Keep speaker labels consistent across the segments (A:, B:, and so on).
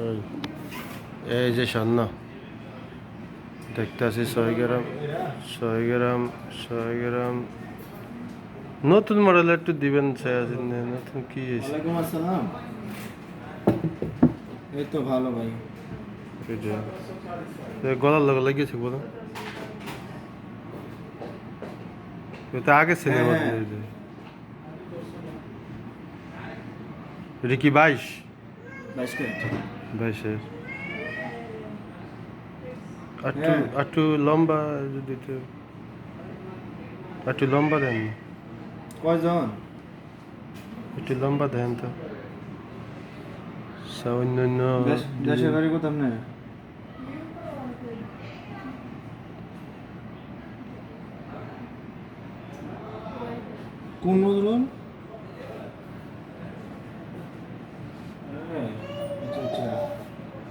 A: এই এই যে স্বর্ণ দেখতে আছি 6 গ্রাম 6 গ্রাম 6 গ্রাম নতুন মডেল একটু দিবেন নতুন কি এসে
B: ওয়ালাইকুম আসসালাম। এই তো ভালো ভাই।
A: গলার লগে লাগিয়েছে বলো এটা আগে সিনেমা
B: হ্যাঁ।
A: এটা কি 22
B: 22 ক্যারেট।
A: 22-এর একটু
B: হ্যাঁ।
A: একটু লম্বা যদি একটু লম্বা দেন
B: কয়জন?
A: একটু লম্বা দেন তো সামান্য
B: দেশের বাড়ি কোথাও নেই। কোন নজরুল? আচ্ছা আচ্ছা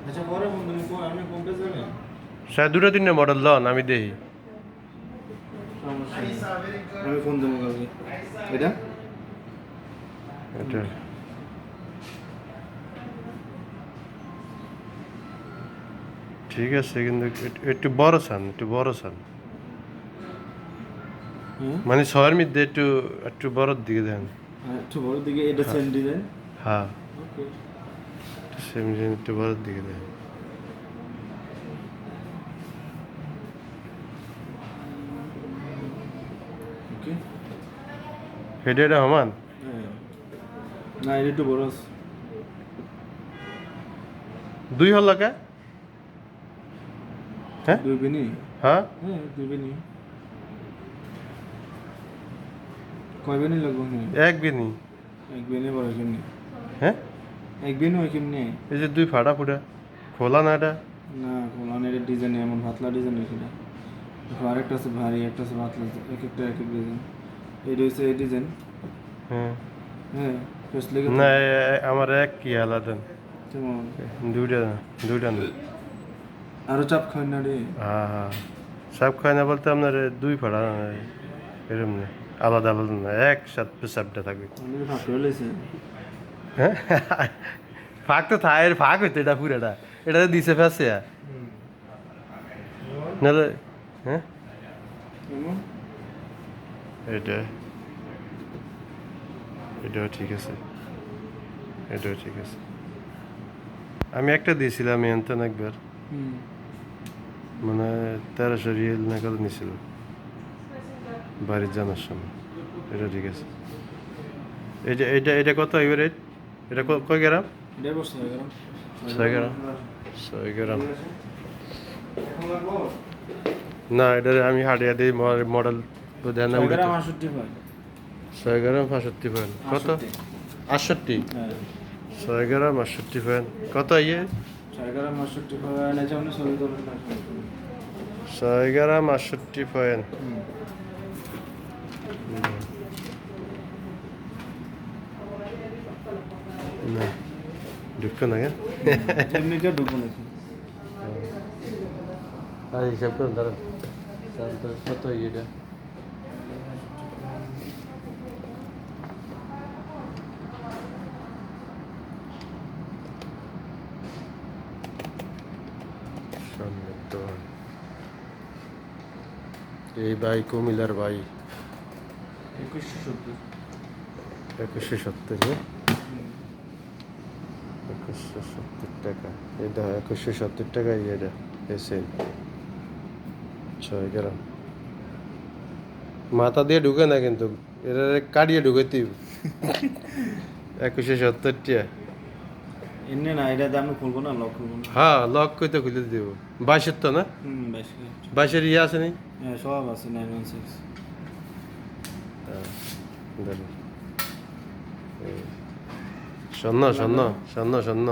B: আচ্ছা, পরে বন্ধু আপনি কোনটা যাবেন?
A: স্যার দুটো তিনটে মডেল লন আমি দেখি
B: সমস্যা নেই। আমি ফোন দেবো কালকে। এটা
A: এটা ঠিক আছে কিন্তু একটু বড় চান
B: হ্যাঁ,
A: মানে 6-এর মধ্যে একটু একটু বড়র দিকে দেন
B: একটু বড় দিকে। এটা সেম ডিজাইন।
A: হ্যাঁ
B: ওকে
A: সেম একটু বড়র দিকে দেন
B: ওকে।
A: এটা সমান
B: হ্যাঁ, না এটা একটু বড় আছে।
A: 2 হল কে হ্যাঁ
B: দুই বেনি।
A: হ্যাঁ
B: হ্যাঁ, দুই বেনি। কয় বেনি লাগবে? হ্যাঁ,
A: এক বিনি
B: এক বেনি বড় কেমনি?
A: হ্যাঁ
B: এক বেনি হয় কেমনি?
A: এই যে 2 ফাটা ফুটা খোলা না এটা
B: না, কোলানের ডিজাইন এমন পাতলা ডিজাইন এখানে। আরেকটা আছে ভারী, একটা আছে পাতলা, এক একটা এক এক ডিজাইন। এইটা হচ্ছে এই ডিজাইন।
A: হ্যাঁ
B: হ্যাঁ, ফেস লেগে
A: না আমার এক কি আলাদা
B: কেমন?
A: দুইটা না
B: আরো চাপ খায় না রে।
A: হ্যাঁ হ্যাঁ সব খায় না বলতে আপনার 2 ফাটা এরকম না আলাদা আলাদা না একসাথে সাবটা থাকবে
B: অনেক ভাগ করে লেছে।
A: হ্যাঁ ফাঁক তো থায়ের ফাঁক হইতো এটা পুরাটা এটা তো দিছে ফেসে নাহলে হ্যাঁ
B: কেমন?
A: এটা এটাও ঠিক আছে এটাও ঠিক আছে আমি একটা দিয়েছিলাম এনতেন একবার
B: হুম।
A: মানে 1300 রিয়েল না কত নিছিল বাড়ির জানার সময় এটা ঠিক আছে এটা এটা এটা কত এবার এটা কয় গ্রাম
B: এটাই বসতে হবে গরম।
A: 6 গ্রাম 6 গ্রাম না এটা আমি হারিয়ে দিই মডেল দেন না
B: 6 গ্রাম 68 হয়।
A: 6 গ্রাম 65 পয়েন্ট কত 68
B: হ্যাঁ,
A: 6 গ্রাম 68 পয়েন্ট কত ইয়ে
B: 6 গ্রাম 68 হয়। না যেমন ছবি তোলেন না।
A: 6 গ্রাম 68 পয়েন্ট
B: হুম।
A: না ঢুকতো না কেন
B: এমনিটা ঢুকবো নাকি?
A: আর হিসাব করুন দাঁড়ান কত ইয়েটা এই ভাই কুমিল্লার ভাই
B: 2170।
A: 2170 2170 টাকা এটা 2170 টাকা এটা এসে 6 গ্রাম মাথা দিয়ে ঢুকে না কিন্তু এটা কাটিয়ে ঢুকাইতে 2170 টাকা
B: এমনি না, এটা আমি খুলবো না, লক খুলবো না।
A: হ্যাঁ লক কইতে খুলে দিব 22 তো না
B: হুম, 22 ক্যারেট।
A: 22 ইয়ে আছে নি
B: হ্যাঁ, সব আছে 916।
A: স্বর্ণ স্বর্ণ স্বর্ণ স্বর্ণ